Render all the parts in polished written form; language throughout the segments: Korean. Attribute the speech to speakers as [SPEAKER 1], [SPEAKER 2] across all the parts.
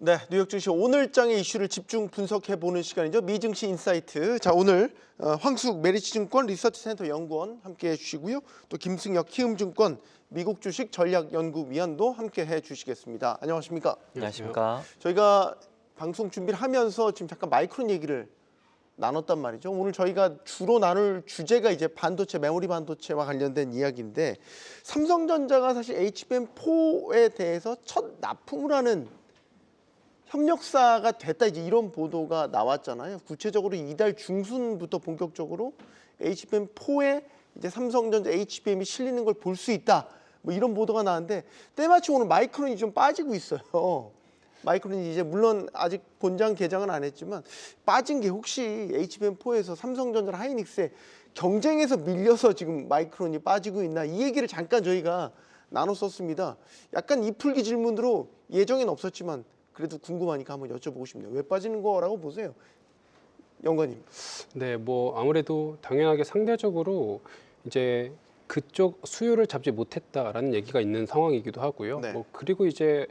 [SPEAKER 1] 네, 뉴욕 증시 오늘장의 이슈를 집중 분석해보는 시간이죠. 미증시 인사이트. 자, 오늘 황숙 메리츠증권 리서치센터 연구원 함께해 주시고요. 또 김승혁 키움증권 미국 주식 전략연구위원도 함께해 주시겠습니다. 안녕하십니까?
[SPEAKER 2] 안녕하십니까?
[SPEAKER 1] 저희가 방송 준비를 하면서 지금 잠깐 마이크론 얘기를 나눴단 말이죠. 오늘 저희가 주로 나눌 주제가 이제 반도체, 메모리 반도체와 관련된 이야기인데 삼성전자가 사실 HBM4에 대해서 첫 납품을 하는 협력사가 됐다, 이제 이런 보도가 나왔잖아요. 구체적으로 이달 중순부터 본격적으로 HBM4에 이제 삼성전자 HBM이 실리는 걸 볼 수 있다, 뭐 이런 보도가 나왔는데 때마침 오늘 마이크론이 좀 빠지고 있어요. 마이크론이 이제 물론 아직 본장 개장은 안 했지만 빠진 게 혹시 HBM4에서 삼성전자랑 하이닉스의 경쟁에서 밀려서 지금 마이크론이 빠지고 있나, 이 얘기를 잠깐 저희가 나눴었습니다. 약간 이풀기 질문으로 예정엔 없었지만 그래도 궁금하니까 한번 여쭤보고 싶네요. 왜 빠지는 거라고 보세요, 연구원님?
[SPEAKER 3] 네, 뭐 아무래도 당연하게 상대적으로 이제 그쪽 수요를 잡지 못했다라는 얘기가 있는 상황이기도 하고요.
[SPEAKER 1] 네.
[SPEAKER 3] 뭐 그리고 이제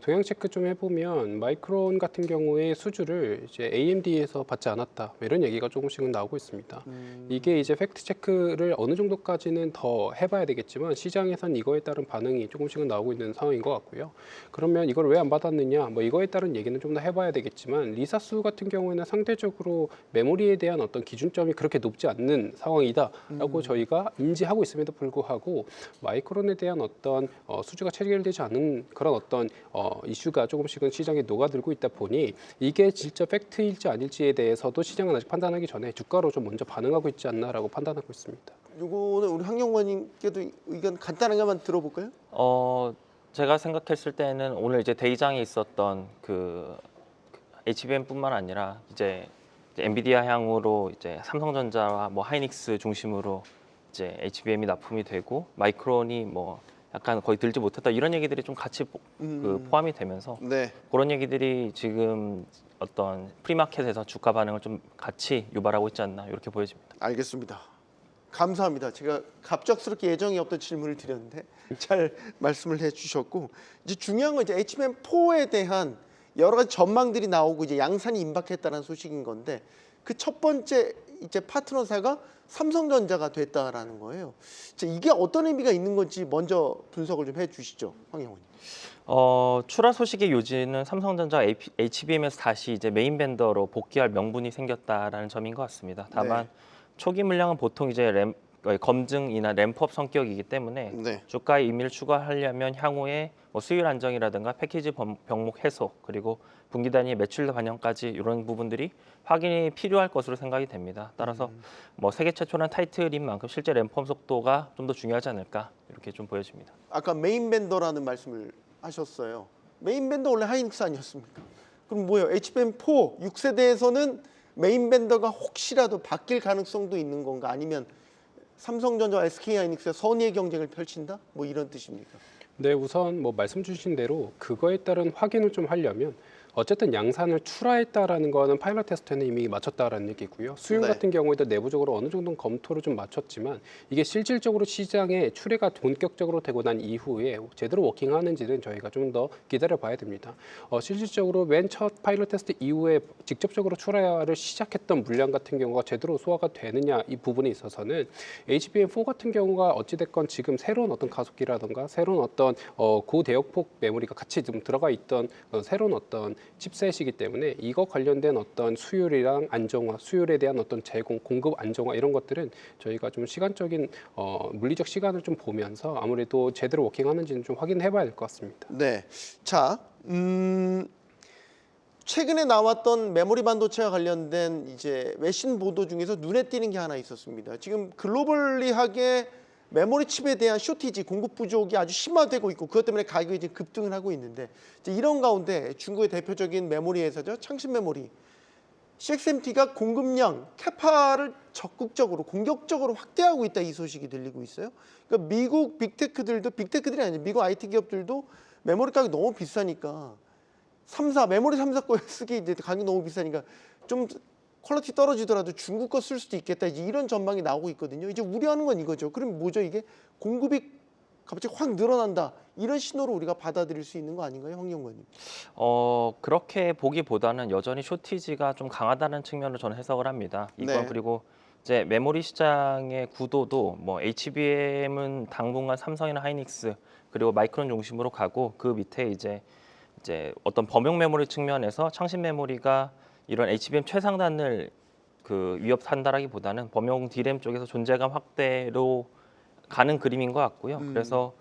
[SPEAKER 3] 동향 체크 좀 해보면 마이크론 같은 경우에 수주를 이제 AMD에서 받지 않았다, 뭐 이런 얘기가 조금씩은 나오고 있습니다. 이게 이제 팩트 체크를 어느 정도까지는 더 해봐야 되겠지만 시장에선 이거에 따른 반응이 조금씩은 나오고 있는 상황인 것 같고요. 그러면 이걸 왜 안 받았느냐, 뭐 이거에 따른 얘기는 좀 더 해봐야 되겠지만 리사수 같은 경우에는 상대적으로 메모리에 대한 어떤 기준점이 그렇게 높지 않는 상황이다라고 저희가 인지하고 있음에도 불구하고 마이크론에 대한 어떤 수주가 체결되지 않은 그런 어떤 이슈가 조금씩은 시장에 녹아들고 있다 보니 이게 진짜 팩트일지 아닐지에 대해서도 시장은 아직 판단하기 전에 주가로 좀 먼저 반응하고 있지 않나라고 판단하고 있습니다.
[SPEAKER 1] 요거는 우리 황영관님께도 의견 간단하게만 들어볼까요?
[SPEAKER 2] 제가 생각했을 때는 오늘 이제 대의장에 있었던 그 HBM뿐만 아니라 이제 엔비디아 향으로 이제 삼성전자와 뭐 하이닉스 중심으로 이제 HBM이 납품이 되고 마이크론이 뭐 약간 거의 들지 못했다, 이런 얘기들이 좀 같이 그 포함이 되면서
[SPEAKER 1] 네.
[SPEAKER 2] 그런 얘기들이 지금 어떤 프리마켓에서 주가 반응을 좀 같이 유발하고 있지 않나, 이렇게 보여집니다.
[SPEAKER 1] 알겠습니다. 감사합니다. 제가 갑작스럽게 예정이 없던 질문을 드렸는데 잘 말씀을 해주셨고, 이제 중요한 건 이제 HBM4에 대한 여러 가지 전망들이 나오고 이제 양산이 임박했다는 소식인 건데 그 첫 번째 이제 파트너사가 삼성전자가 됐다라는 거예요. 이게 어떤 의미가 있는 건지 먼저 분석을 좀 해주시죠, 황영훈님.
[SPEAKER 2] 출하 소식의 요지는 삼성전자 HBM에서 다시 이제 메인 벤더로 복귀할 명분이 생겼다라는 점인 것 같습니다. 다만
[SPEAKER 1] 네.
[SPEAKER 2] 초기 물량은 보통 이제 검증이나 램프업 성격이기 때문에
[SPEAKER 1] 네.
[SPEAKER 2] 주가의 의미를 추가하려면 향후에 뭐 수율 안정이라든가 패키지 병목 해소, 그리고 분기 단위 매출도 반영까지 이런 부분들이 확인이 필요할 것으로 생각이 됩니다. 따라서 뭐 세계 최초라는 타이틀인 만큼 실제 램프업 속도가 좀 더 중요하지 않을까, 이렇게 좀 보여집니다.
[SPEAKER 1] 아까 메인 벤더라는 말씀을 하셨어요. 메인 벤더 원래 하이닉스 아니었습니까? 그럼 뭐예요? HBM4 6세대에서는 메인 벤더가 혹시라도 바뀔 가능성도 있는 건가? 아니면 삼성전자와 SK하이닉스의 선의의 경쟁을 펼친다? 뭐 이런 뜻입니까?
[SPEAKER 3] 네, 우선 뭐 말씀 주신 대로 그거에 따른 확인을 좀 하려면 어쨌든 양산을 출하했다라는 거는 파일럿 테스트는 이미 마쳤다라는 얘기고요. 수율
[SPEAKER 1] 네.
[SPEAKER 3] 같은 경우에도 내부적으로 어느 정도 검토를 좀 마쳤지만 이게 실질적으로 시장에 출회가 본격적으로 되고 난 이후에 제대로 워킹하는지는 저희가 좀 더 기다려봐야 됩니다. 실질적으로 맨 첫 파일럿 테스트 이후에 직접적으로 출하를 시작했던 물량 같은 경우가 제대로 소화가 되느냐, 이 부분에 있어서는 HBM4 같은 경우가 어찌됐건 지금 새로운 어떤 가속기라든가 새로운 어떤 고대역폭 메모리가 같이 좀 들어가 있던 새로운 어떤 칩셋이기 때문에 이거 관련된 어떤 수율이랑 안정화, 수율에 대한 어떤 제공, 공급 안정화, 이런 것들은 저희가 좀 시간적인 물리적 시간을 좀 보면서 아무래도 제대로 워킹하는지는 좀 확인해봐야 될 것 같습니다.
[SPEAKER 1] 네. 자, 최근에 나왔던 메모리 반도체와 관련된 이제 외신 보도 중에서 눈에 띄는 게 하나 있었습니다. 지금 글로벌리하게 메모리 칩에 대한 쇼티지, 공급 부족이 아주 심화되고 있고 그것 때문에 가격이 이제 급등을 하고 있는데, 이제 이런 가운데 중국의 대표적인 메모리 회사죠, 창신 메모리 CXMT가 공급량 캐파를 적극적으로 공격적으로 확대하고 있다, 이 소식이 들리고 있어요. 그러니까 미국 빅테크들이 아니죠, 미국 IT 기업들도 메모리 가격이 너무 비싸니까 메모리 3사 거 쓰기 이제 가격이 너무 비싸니까 좀 퀄리티 떨어지더라도 중국 거 쓸 수도 있겠다, 이제 이런 전망이 나오고 있거든요. 이제 우려하는 건 이거죠. 그럼 뭐죠? 이게 공급이 갑자기 확 늘어난다. 이런 신호로 우리가 받아들일 수 있는 거 아닌가요, 황 연구원님?
[SPEAKER 2] 그렇게 보기보다는 여전히 쇼티지가 좀 강하다는 측면으로 저는 해석을 합니다. 이건
[SPEAKER 1] 네.
[SPEAKER 2] 그리고 이제 메모리 시장의 구도도 뭐 HBM은 당분간 삼성이나 하이닉스 그리고 마이크론 중심으로 가고 그 밑에 이제 어떤 범용 메모리 측면에서 창신 메모리가 이런 HBM 최상단을 그 위협한다라기보다는 범용 D램 쪽에서 존재감 확대로 가는 그림인 것 같고요. 그래서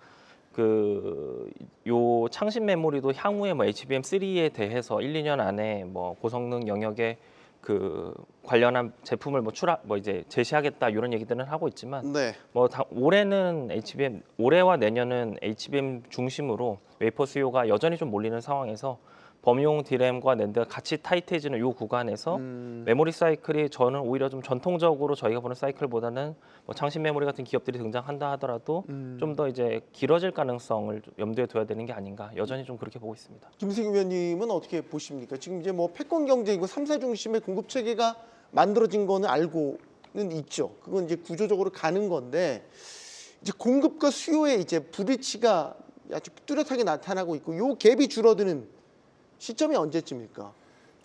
[SPEAKER 2] 요 창신 메모리도 향후에 뭐 HBM3에 대해서 1, 2년 안에 뭐 고성능 영역의 그 관련한 제품을 뭐 이제 제시하겠다 이런 얘기들은 하고 있지만
[SPEAKER 1] 네.
[SPEAKER 2] 올해는 올해와 내년은 HBM 중심으로 웨이퍼 수요가 여전히 좀 몰리는 상황에서 범용 D램과 낸드가 같이 타이트해지는 이 구간에서 메모리 사이클이 저는 오히려 좀 전통적으로 저희가 보는 사이클보다는 뭐 창신 메모리 같은 기업들이 등장한다 하더라도 좀 더 이제 길어질 가능성을 좀 염두에 둬야 되는 게 아닌가 여전히 좀 그렇게 보고 있습니다.
[SPEAKER 1] 김승희 위원님은 어떻게 보십니까? 지금 이제 뭐 패권 경쟁이고 3사 중심의 공급 체계가 만들어진 거는 알고는 있죠. 그건 이제 구조적으로 가는 건데 이제 공급과 수요의 이제 부딪히가 아주 뚜렷하게 나타나고 있고 요 갭이 줄어드는 시점이 언제쯤일까?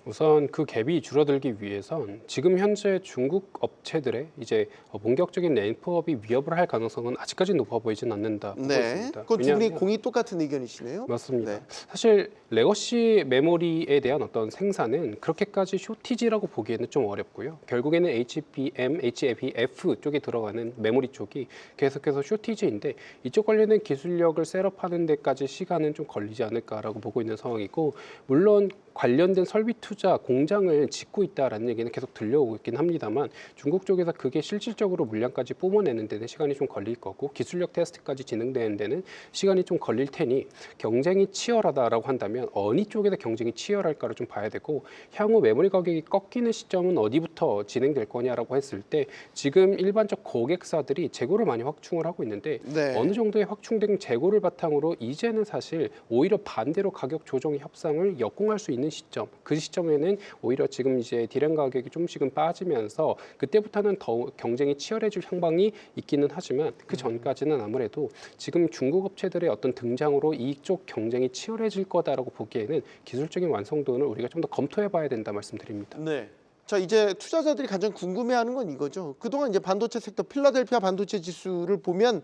[SPEAKER 3] 우선 그 갭이 줄어들기 위해선 지금 현재 중국 업체들의 이제 본격적인 램프업이 위협을 할 가능성은 아직까지 높아 보이진 않는다 보고
[SPEAKER 1] 네.
[SPEAKER 3] 있습니다.
[SPEAKER 1] 그건 두 분이
[SPEAKER 3] 왜냐하면
[SPEAKER 1] 공이 똑같은 의견이시네요.
[SPEAKER 3] 맞습니다.
[SPEAKER 1] 네.
[SPEAKER 3] 사실 레거시 메모리에 대한 어떤 생산은 그렇게까지 쇼티지라고 보기에는 좀 어렵고요. 결국에는 HBM, HBF 쪽에 들어가는 메모리 쪽이 계속해서 쇼티지인데 이쪽 관련된 기술력을 셋업하는 데까지 시간은 좀 걸리지 않을까라고 보고 있는 상황이고 물론 관련된 설비 투자 공장을 짓고 있다라는 얘기는 계속 들려오고 있긴 합니다만 중국 쪽에서 그게 실질적으로 물량까지 뿜어내는 데는 시간이 좀 걸릴 거고 기술력 테스트까지 진행되는 데는 시간이 좀 걸릴 테니 경쟁이 치열하다라고 한다면 어느 쪽에서 경쟁이 치열할까를 좀 봐야 되고 향후 메모리 가격이 꺾이는 시점은 어디부터 진행될 거냐라고 했을 때 지금 일반적 고객사들이 재고를 많이 확충을 하고 있는데
[SPEAKER 1] 네.
[SPEAKER 3] 어느 정도의 확충된 재고를 바탕으로 이제는 사실 오히려 반대로 가격 조정 협상을 역공할 수 있는 시점 그 시점에는 오히려 지금 이제 디램 가격이 조금씩은 빠지면서 그때부터는 더 경쟁이 치열해질 향방이 있기는 하지만 그 전까지는 아무래도 지금 중국 업체들의 어떤 등장으로 이쪽 경쟁이 치열해질 거다라고 보기에는 기술적인 완성도는 우리가 좀 더 검토해봐야 된다 말씀드립니다.
[SPEAKER 1] 네. 자 이제 투자자들이 가장 궁금해하는 건 이거죠. 그동안 이제 반도체 섹터 필라델피아 반도체 지수를 보면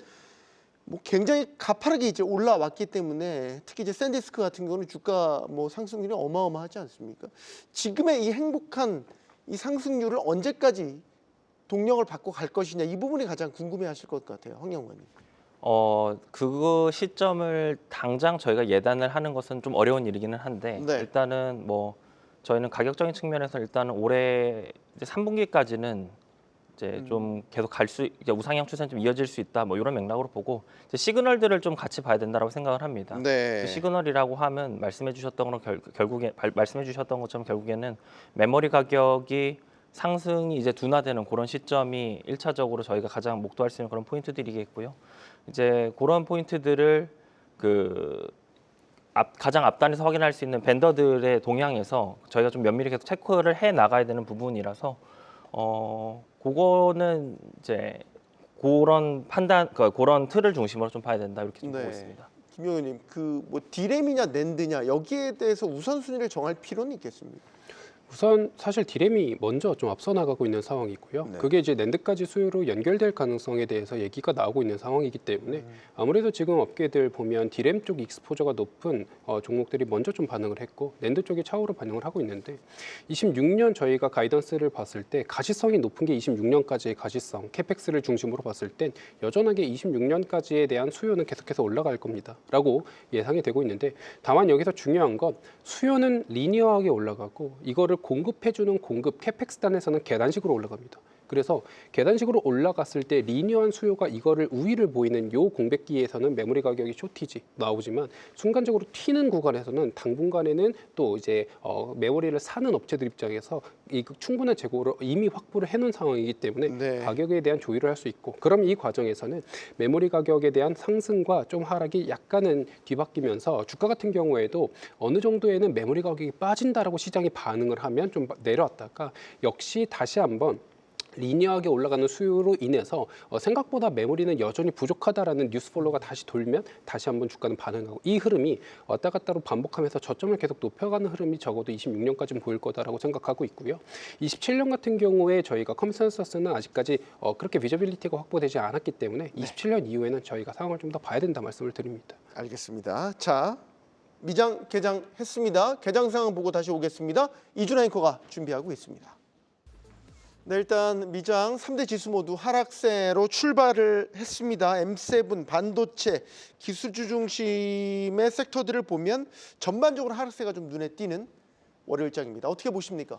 [SPEAKER 1] 뭐 굉장히 가파르게 이제 올라왔기 때문에 특히 이제 샌디스크 같은 경우는 주가 뭐 상승률이 어마어마하지 않습니까? 지금의 이 행복한 이 상승률을 언제까지 동력을 받고 갈 것이냐 이 부분이 가장 궁금해하실 것 같아요, 황 연구원님.
[SPEAKER 2] 그 시점을 당장 저희가 예단을 하는 것은 좀 어려운 일이기는 한데
[SPEAKER 1] 네.
[SPEAKER 2] 일단은 뭐 저희는 가격적인 측면에서 일단은 올해 이제 3분기까지는 이제 좀 계속 우상향 추세는 좀 이어질 수 있다 뭐 이런 맥락으로 보고 이제 시그널들을 좀 같이 봐야 된다고 생각을 합니다.
[SPEAKER 1] 네.
[SPEAKER 2] 시그널이라고 하면 말씀해 주셨던 것처럼 결국에는 메모리 가격이 상승이 이제 둔화되는 그런 시점이 1차적으로 저희가 가장 목도할 수 있는 그런 포인트들이겠고요. 이제 그런 포인트들을 가장 앞단에서 확인할 수 있는 벤더들의 동향에서 저희가 좀 면밀히 계속 체크를 해 나가야 되는 부분이라서 그거는 이제 그런 판단, 그런 틀을 중심으로 좀 봐야 된다 이렇게 좀 보고 있습니다.
[SPEAKER 1] 김 의원님, 그 뭐 디램이냐 낸드냐 여기에 대해서 우선순위를 정할 필요는 있겠습니까?
[SPEAKER 3] 우선 사실 디램이 먼저 좀 앞서 나가고 있는 상황이고요.
[SPEAKER 1] 네.
[SPEAKER 3] 그게 이제 낸드까지 수요로 연결될 가능성에 대해서 얘기가 나오고 있는 상황이기 때문에 아무래도 지금 업계들 보면 디램 쪽 익스포저가 높은 종목들이 먼저 좀 반응을 했고 낸드 쪽이 차후로 반응을 하고 있는데 26년 저희가 가이던스를 봤을 때 가시성이 높은 게 26년까지의 가시성, 캐펙스를 중심으로 봤을 땐 여전하게 26년까지에 대한 수요는 계속해서 올라갈 겁니다. 라고 예상이 되고 있는데 다만 여기서 중요한 건 수요는 리니어하게 올라가고 이거를 공급해주는 공급 캐펙스 단에서는 계단식으로 올라갑니다. 그래서 계단식으로 올라갔을 때 리니어한 수요가 이거를 우위를 보이는 요 공백기에서는 메모리 가격이 쇼티지 나오지만 순간적으로 튀는 구간에서는 당분간에는 또 이제 메모리를 사는 업체들 입장에서 이 충분한 재고를 이미 확보를 해놓은 상황이기 때문에
[SPEAKER 1] 네.
[SPEAKER 3] 가격에 대한 조율을 할 수 있고 그럼 이 과정에서는 메모리 가격에 대한 상승과 좀 하락이 약간은 뒤바뀌면서 주가 같은 경우에도 어느 정도에는 메모리 가격이 빠진다라고 시장이 반응을 하면 좀 내려왔다가 역시 다시 한번 리니어하게 올라가는 수요로 인해서 생각보다 메모리는 여전히 부족하다라는 뉴스 플로우가 다시 돌면 다시 한번 주가는 반응하고, 이 흐름이 왔다 갔다로 반복하면서 저점을 계속 높여가는 흐름이 적어도 26년까지는 보일 거다라고 생각하고 있고요. 27년 같은 경우에 저희가 컨센서스는 아직까지 그렇게 비저빌리티가 확보되지 않았기 때문에 27년 이후에는 저희가 상황을 좀 더 봐야 된다 말씀을 드립니다.
[SPEAKER 1] 알겠습니다. 자, 미장 개장했습니다. 개장 상황 보고 다시 오겠습니다. 이준하 앵커가 준비하고 있습니다. 네, 일단 미장 3대 지수 모두 하락세로 출발을 했습니다. M7 반도체 기술주 중심의 섹터들을 보면 전반적으로 하락세가 좀 눈에 띄는 월요일장입니다. 어떻게 보십니까?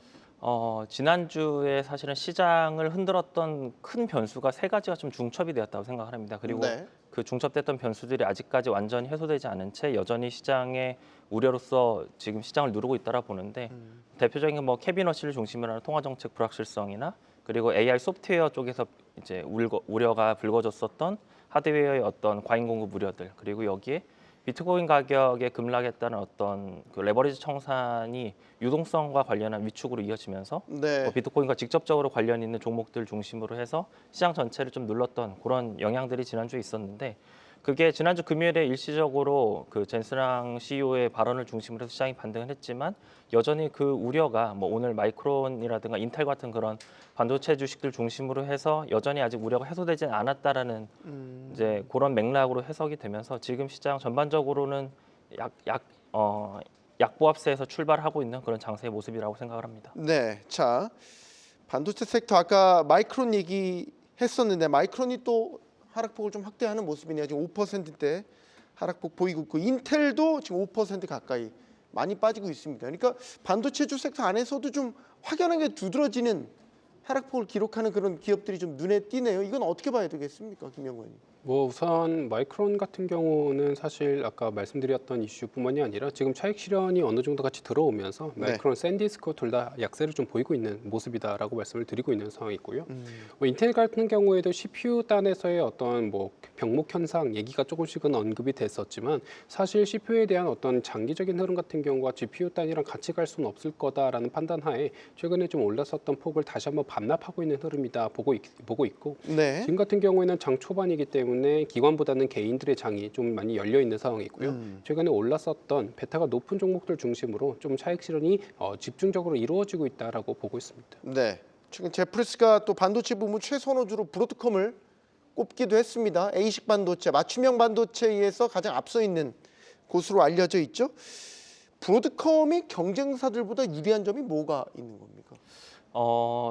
[SPEAKER 2] 지난주에 사실은 시장을 흔들었던 큰 변수가 세 가지가 좀 중첩이 되었다고 생각을 합니다. 그리고
[SPEAKER 1] 네.
[SPEAKER 2] 그 중첩됐던 변수들이 아직까지 완전히 해소되지 않은 채 여전히 시장의 우려로서 지금 시장을 누르고 있다라 보는데, 대표적인 뭐 캐비너시를 중심으로 하는 통화 정책 불확실성이나 그리고 AI 소프트웨어 쪽에서 이제 우려가 불거졌었던 하드웨어의 어떤 과잉 공급 우려들, 그리고 여기에 비트코인 가격의 급락에 따른 어떤 그 레버리지 청산이 유동성과 관련한 위축으로 이어지면서
[SPEAKER 1] 네.
[SPEAKER 2] 비트코인과 직접적으로 관련 있는 종목들 중심으로 해서 시장 전체를 좀 눌렀던 그런 영향들이 지난주에 있었는데, 그게 지난주 금요일에 일시적으로 그 젠스랑 CEO의 발언을 중심으로 해서 시장이 반등을 했지만, 여전히 그 우려가 뭐 오늘 마이크론이라든가 인텔 같은 그런 반도체 주식들 중심으로 해서 여전히 아직 우려가 해소되지는 않았다라는 이제 그런 맥락으로 해석이 되면서 지금 시장 전반적으로는 약보합세에서 출발하고 있는 그런 장세의 모습이라고 생각을 합니다.
[SPEAKER 1] 네. 자, 반도체 섹터 아까 마이크론 얘기했었는데 마이크론이 또 하락폭을 좀 확대하는 모습이네요. 지금 5%대 하락폭 보이고 있고, 인텔도 지금 5% 가까이 많이 빠지고 있습니다. 그러니까 반도체주 섹터 안에서도 좀 확연하게 두드러지는 하락폭을 기록하는 그런 기업들이 좀 눈에 띄네요. 이건 어떻게 봐야 되겠습니까, 김영호 의원님?
[SPEAKER 3] 뭐 우선 마이크론 같은 경우는 사실 아까 말씀드렸던 이슈뿐만이 아니라 지금 차익 실현이 어느 정도 같이 들어오면서
[SPEAKER 1] 네.
[SPEAKER 3] 마이크론, 샌디스크 둘 다 약세를 좀 보이고 있는 모습이다라고 말씀을 드리고 있는 상황이고요. 뭐 인텔 같은 경우에도 CPU 단에서의 어떤 뭐 병목 현상 얘기가 조금씩은 언급이 됐었지만, 사실 CPU에 대한 어떤 장기적인 흐름 같은 경우가 GPU 단이랑 같이 갈 수는 없을 거다라는 판단하에 최근에 좀 올랐었던 폭을 다시 한번 반납하고 있는 흐름이다 보고 있고,
[SPEAKER 1] 네.
[SPEAKER 3] 지금 같은 경우에는 장 초반이기 때문에 기관보다는 개인들의 장이 좀 많이 열려 있는 상황이고요. 최근에 올랐었던 베타가 높은 종목들 중심으로 좀 차익 실현이 집중적으로 이루어지고 있다라고 보고 있습니다.
[SPEAKER 1] 네. 최근 제프리스가 또 반도체 부문 최선호주로 브로드컴을 꼽기도 했습니다. A식 반도체, 맞춤형 반도체에서 가장 앞서 있는 곳으로 알려져 있죠. 브로드컴이 경쟁사들보다 유리한 점이 뭐가 있는 겁니까?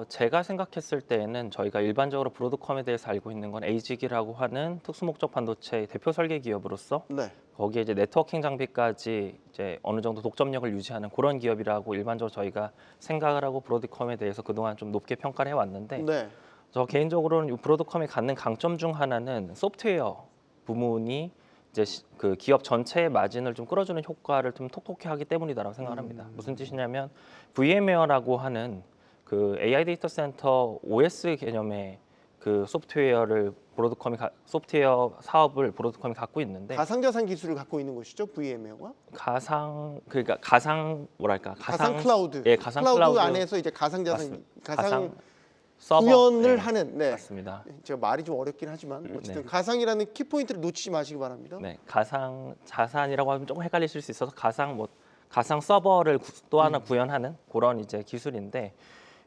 [SPEAKER 2] 제가 생각했을 때에는 저희가 일반적으로 브로드컴에 대해서 알고 있는 건 에이직이라고 하는 특수목적 반도체 대표 설계 기업으로서
[SPEAKER 1] 네.
[SPEAKER 2] 거기에 이제 네트워킹 장비까지 이제 어느 정도 독점력을 유지하는 그런 기업이라고 일반적으로 저희가 생각을 하고 브로드컴에 대해서 그동안 좀 높게 평가를 해왔는데,
[SPEAKER 1] 네.
[SPEAKER 2] 저 개인적으로는 이 브로드컴이 갖는 강점 중 하나는 소프트웨어 부문이 이제 그 기업 전체의 마진을 좀 끌어주는 효과를 좀 톡톡히 하기 때문이다라고 생각을 합니다. 무슨 뜻이냐면 VMware라고 하는 그 AI 데이터 센터 OS 개념의 그 소프트웨어를 소프트웨어 사업을 브로드컴이 갖고 있는데,
[SPEAKER 1] 가상자산 기술을 갖고 있는 것이죠, VMware가.
[SPEAKER 2] 그러니까 가상
[SPEAKER 1] 클라우드.
[SPEAKER 2] 예, 가상
[SPEAKER 1] 클라우드
[SPEAKER 2] 클라우드
[SPEAKER 1] 안에서 이제 가상
[SPEAKER 2] 가상 서버,
[SPEAKER 1] 구현을
[SPEAKER 2] 네,
[SPEAKER 1] 하는. 네.
[SPEAKER 2] 맞습니다.
[SPEAKER 1] 제가 말이 좀 어렵긴 하지만 어쨌든
[SPEAKER 2] 네.
[SPEAKER 1] 가상이라는 키포인트를 놓치지 마시기 바랍니다.
[SPEAKER 2] 네, 가상 자산이라고 하면 조금 헷갈리실 수 있어서 가상 서버를 또 하나 구현하는 그런 이제 기술인데,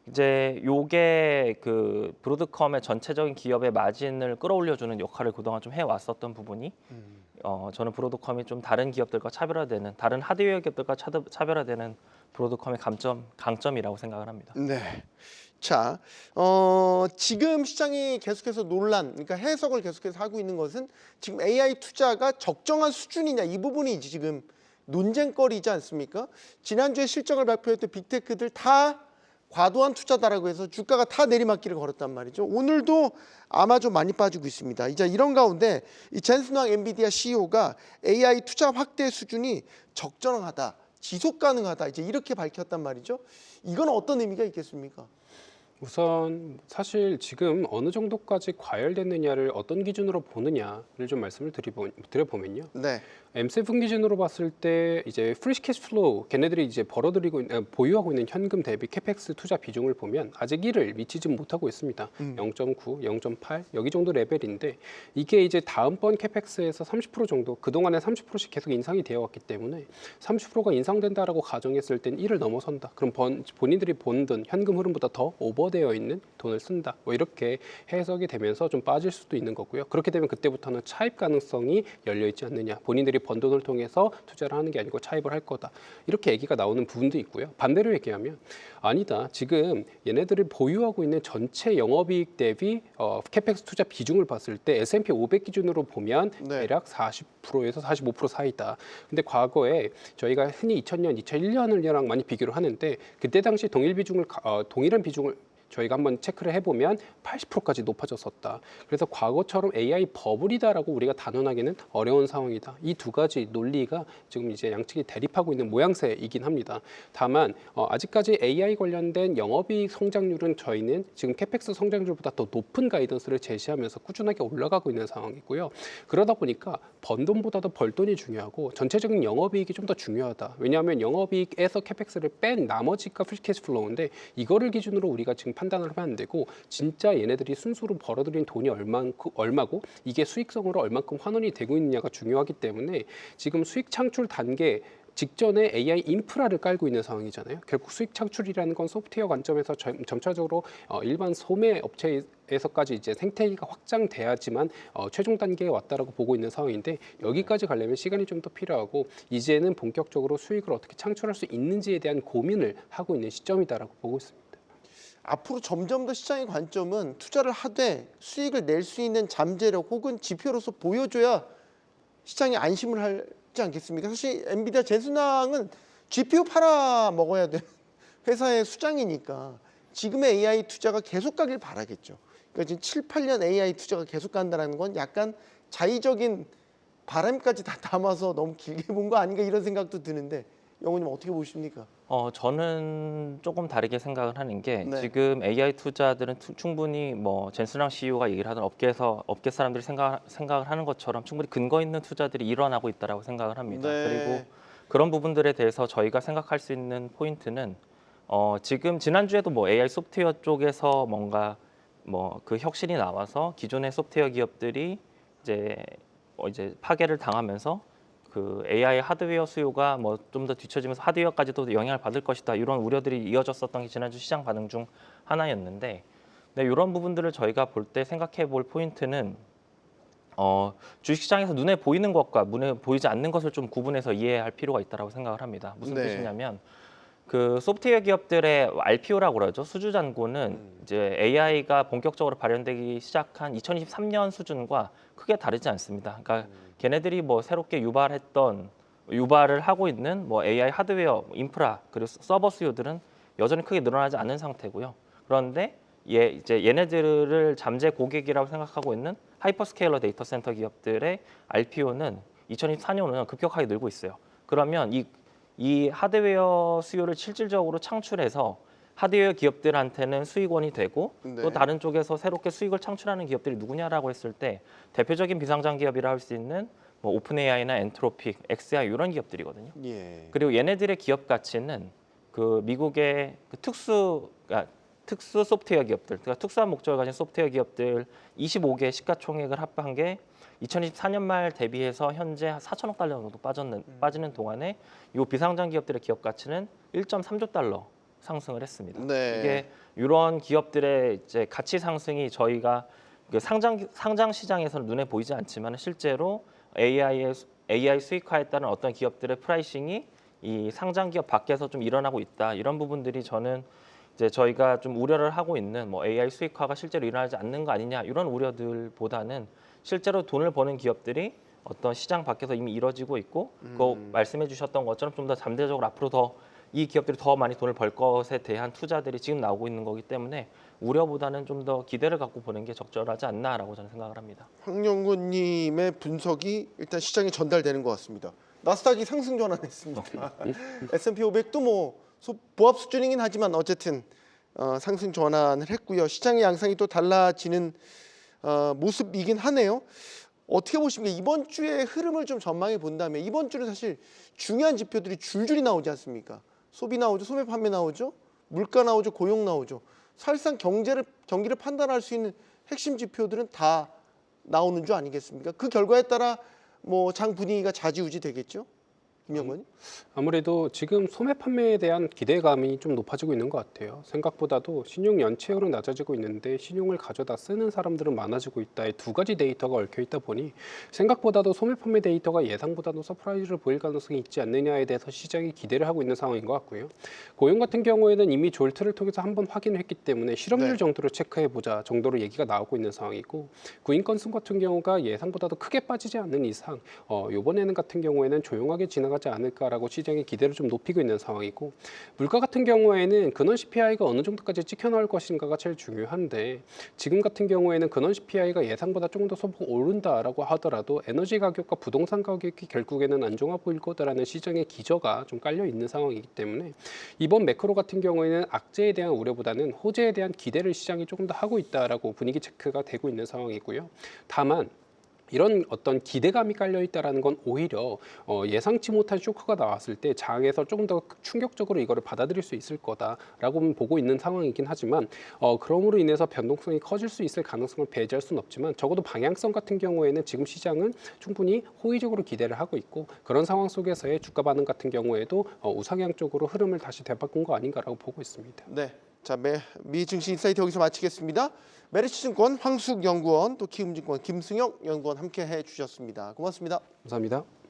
[SPEAKER 2] 이제 요게 그 브로드컴의 전체적인 기업의 마진을 끌어올려주는 역할을 그동안 좀 해왔었던 부분이 저는 브로드컴이 좀 다른 기업들과 차별화되는, 다른 하드웨어 기업들과 차별화되는 브로드컴의 강점이라고 생각을 합니다.
[SPEAKER 1] 네. 자, 지금 시장이 계속해서 그러니까 해석을 계속해서 하고 있는 것은 지금 AI 투자가 적정한 수준이냐, 이 부분이 지금 논쟁거리이지 않습니까? 지난주에 실적을 발표했던 빅테크들 다 과도한 투자다라고 해서 주가가 다 내리막길을 걸었단 말이죠. 오늘도 아마 좀 많이 빠지고 있습니다. 이제 이런 가운데 이 젠슨 황 엔비디아 CEO가 AI 투자 확대 수준이 적정하다, 지속 가능하다, 이제 이렇게 밝혔단 말이죠. 이건 어떤 의미가 있겠습니까?
[SPEAKER 3] 우선 사실 지금 어느 정도까지 과열됐느냐를 어떤 기준으로 보느냐를 좀 말씀을 드려보면요.
[SPEAKER 1] 네.
[SPEAKER 3] M7 기준으로 봤을 때 이제 프리 캐시 플로우 걔네들이 이제 보유하고 있는 현금 대비 캐펙스 투자 비중을 보면 아직 1을 미치지 못하고 있습니다. 0.9, 0.8 여기 정도 레벨인데 이게 이제 다음번 캐펙스에서 30% 정도 그동안에 30%씩 계속 인상이 되어 왔기 때문에 30%가 인상된다라고 가정했을 땐 1을 넘어선다. 그럼 본인들이 본 돈 현금 흐름보다 더 오버되어 있는 돈을 쓴다. 뭐 이렇게 해석이 되면서 좀 빠질 수도 있는 거고요. 그렇게 되면 그때부터는 차입 가능성이 열려 있지 않느냐. 본인들이 번 돈을 통해서 투자를 하는 게 아니고 차입을 할 거다. 이렇게 얘기가 나오는 부분도 있고요. 반대로 얘기하면 아니다. 지금 얘네들이 보유하고 있는 전체 영업이익 대비 캐펙스 투자 비중을 봤을 때 S&P 500 기준으로 보면
[SPEAKER 1] 네.
[SPEAKER 3] 대략 40%에서 45% 사이다. 근데 과거에 저희가 흔히 2000년, 2001년이랑 많이 비교를 하는데 그때 당시 동일한 비중을 저희가 한번 체크를 해보면 80%까지 높아졌었다. 그래서 과거처럼 AI 버블이다라고 우리가 단언하기는 어려운 상황이다. 이 두 가지 논리가 지금 이제 양측이 대립하고 있는 모양새이긴 합니다. 다만 아직까지 AI 관련된 영업이익 성장률은 저희는 지금 캐펙스 성장률보다 더 높은 가이던스를 제시하면서 꾸준하게 올라가고 있는 상황이고요. 그러다 보니까 번 돈보다도 벌 돈이 중요하고 전체적인 영업이익이 좀 더 중요하다. 왜냐하면 영업이익에서 캐펙스를 뺀 나머지가 프리 캐시 플로우인데 이거를 기준으로 우리가 지금 판단을 하면 안 되고 진짜 얘네들이 순수로 벌어들인 돈이 얼마고 이게 수익성으로 얼만큼 환원이 되고 있느냐가 중요하기 때문에 지금 수익 창출 단계 직전에 AI 인프라를 깔고 있는 상황이잖아요. 결국 수익 창출이라는 건 소프트웨어 관점에서 점차적으로 일반 소매 업체에서까지 이제 생태계가 확장돼야지만 최종 단계에 왔다라고 보고 있는 상황인데 여기까지 가려면 시간이 좀 더 필요하고 이제는 본격적으로 수익을 어떻게 창출할 수 있는지에 대한 고민을 하고 있는 시점이다라고 보고 있습니다.
[SPEAKER 1] 앞으로 점점 더 시장의 관점은 투자를 하되 수익을 낼 수 있는 잠재력 혹은 지표로서 보여줘야 시장이 안심을 하지 않겠습니까? 사실 엔비디아 제순항은 GPU 팔아 먹어야 되는 회사의 수장이니까 지금의 AI 투자가 계속 가길 바라겠죠. 그러니까 지금 7, 8년 AI 투자가 계속 간다는 건 약간 자의적인 바람까지 다 담아서 너무 길게 본 거 아닌가 이런 생각도 드는데 영호님 어떻게 보십니까?
[SPEAKER 2] 저는 조금 다르게 생각을 하는 게
[SPEAKER 1] 네.
[SPEAKER 2] 지금 AI 투자들은 충분히 뭐 젠스랑 CEO가 얘기를 하던 업계 사람들이 생각을 하는 것처럼 충분히 근거 있는 투자들이 일어나고 있다라고 생각을 합니다.
[SPEAKER 1] 네.
[SPEAKER 2] 그리고 그런 부분들에 대해서 저희가 생각할 수 있는 포인트는 지금 지난주에도 뭐 AI 소프트웨어 쪽에서 뭔가 뭐 그 혁신이 나와서 기존의 소프트웨어 기업들이 이제 파괴를 당하면서 그 AI 하드웨어 수요가 뭐 좀 더 뒤처지면서 하드웨어까지도 영향을 받을 것이다 이런 우려들이 이어졌었던 게 지난주 시장 반응 중 하나였는데, 네, 이런 부분들을 저희가 볼 때 생각해 볼 포인트는 주식시장에서 눈에 보이는 것과 눈에 보이지 않는 것을 좀 구분해서 이해할 필요가 있다고 생각을 합니다. 무슨
[SPEAKER 1] 네.
[SPEAKER 2] 뜻이냐면 그 소프트웨어 기업들의 RPO라고 그러죠. 수주 잔고는 이제 AI가 본격적으로 발현되기 시작한 2023년 수준과 크게 다르지 않습니다. 그러니까 걔네들이 뭐 새롭게 유발을 하고 있는 뭐 AI 하드웨어, 인프라 그리고 서버 수요들은 여전히 크게 늘어나지 않은 상태고요. 그런데 이제 얘네들을 잠재 고객이라고 생각하고 있는 하이퍼스케일러 데이터 센터 기업들의 RPO는 2024년은 급격하게 늘고 있어요. 그러면 이 하드웨어 수요를 실질적으로 창출해서 하드웨어 기업들한테는 수익원이 되고
[SPEAKER 1] 네.
[SPEAKER 2] 또 다른 쪽에서 새롭게 수익을 창출하는 기업들이 누구냐라고 했을 때 대표적인 비상장 기업이라 할 수 있는 뭐 오픈 AI나 엔트로픽, XAI 이런 기업들이거든요.
[SPEAKER 1] 예.
[SPEAKER 2] 그리고 얘네들의 기업 가치는 그 미국의 그 특수 소프트웨어 기업들, 그러니까 특수한 목적을 가진 소프트웨어 기업들 25개 시가총액을 합한 게 2024년 말 대비해서 현재 4천억 달러 정도 빠지는 동안에 이 비상장 기업들의 기업 가치는 1.3조 달러 상승을 했습니다.
[SPEAKER 1] 네.
[SPEAKER 2] 이게 이런 기업들의 이제 가치 상승이 저희가 그 상장 시장에서는 눈에 보이지 않지만 실제로 AI 수익화에 따른 어떤 기업들의 프라이싱이 이 상장 기업 밖에서 좀 일어나고 있다. 이런 부분들이 저는 이제 저희가 좀 우려를 하고 있는 뭐 AI 수익화가 실제로 일어나지 않는 거 아니냐 이런 우려들보다는 실제로 돈을 버는 기업들이 어떤 시장 밖에서 이미 이뤄지고 있고 그 말씀해 주셨던 것처럼 좀 더 잠재적으로 앞으로 더 이 기업들이 더 많이 돈을 벌 것에 대한 투자들이 지금 나오고 있는 거기 때문에 우려보다는 좀 더 기대를 갖고 보는 게 적절하지 않나라고 저는 생각을 합니다.
[SPEAKER 1] 황영구님의 분석이 일단 시장에 전달되는 것 같습니다. 나스닥이 상승 전환했습니다. S&P 500도 뭐 보합 수준이긴 하지만 어쨌든 상승 전환을 했고요. 시장의 양상이 또 달라지는 모습이긴 하네요. 어떻게 보십니까? 이번 주의 흐름을 좀 전망해 본다면 이번 주는 사실 중요한 지표들이 줄줄이 나오지 않습니까? 소비 나오죠, 소매 판매 나오죠, 물가 나오죠, 고용 나오죠. 사실상 경기를 판단할 수 있는 핵심 지표들은 다 나오는 줄 아니겠습니까? 그 결과에 따라 뭐 장 분위기가 좌지우지 되겠죠, 김영건님?
[SPEAKER 3] 아무래도 지금 소매 판매에 대한 기대감이 좀 높아지고 있는 것 같아요. 생각보다도 신용 연체율은 낮아지고 있는데 신용을 가져다 쓰는 사람들은 많아지고 있다의 두 가지 데이터가 얽혀 있다 보니 생각보다도 소매 판매 데이터가 예상보다도 서프라이즈를 보일 가능성이 있지 않느냐에 대해서 시장이 기대를 하고 있는 상황인 것 같고요. 고용 같은 경우에는 이미 졸트를 통해서 한번 확인을 했기 때문에 실업률
[SPEAKER 1] 네.
[SPEAKER 3] 정도를 체크해보자 정도로 얘기가 나오고 있는 상황이고 구인 건수 같은 경우가 예상보다도 크게 빠지지 않는 이상 이번에는 같은 경우에는 조용하게 지나가지 않을까라고 시장의 기대를 좀 높이고 있는 상황이고 물가 같은 경우에는 근원 CPI가 어느 정도까지 찍혀 나올 것인가가 제일 중요한데 지금 같은 경우에는 근원 CPI가 예상보다 조금 더 소폭 오른다라고 하더라도 에너지 가격과 부동산 가격이 결국에는 안정화 보일 거다라는 시장의 기저가 좀 깔려 있는 상황이기 때문에 이번 매크로 같은 경우에는 악재에 대한 우려보다는 호재에 대한 기대를 시장이 조금 더 하고 있다라고 분위기 체크가 되고 있는 상황이고요. 다만 이런 어떤 기대감이 깔려 있다라는 건 오히려 예상치 못한 쇼크가 나왔을 때 장에서 조금 더 충격적으로 이거를 받아들일 수 있을 거다라고 보고 있는 상황이긴 하지만 그럼으로 인해서 변동성이 커질 수 있을 가능성을 배제할 수는 없지만 적어도 방향성 같은 경우에는 지금 시장은 충분히 호의적으로 기대를 하고 있고 그런 상황 속에서의 주가 반응 같은 경우에도 우상향 쪽으로 흐름을 다시 되바꾼 거 아닌가라고 보고 있습니다.
[SPEAKER 1] 네, 자, 미 증시 인사이트 여기서 마치겠습니다. 메리츠증권 황숙 연구원, 또 키움증권 김승영 연구원 함께 해주셨습니다. 고맙습니다.
[SPEAKER 3] 감사합니다.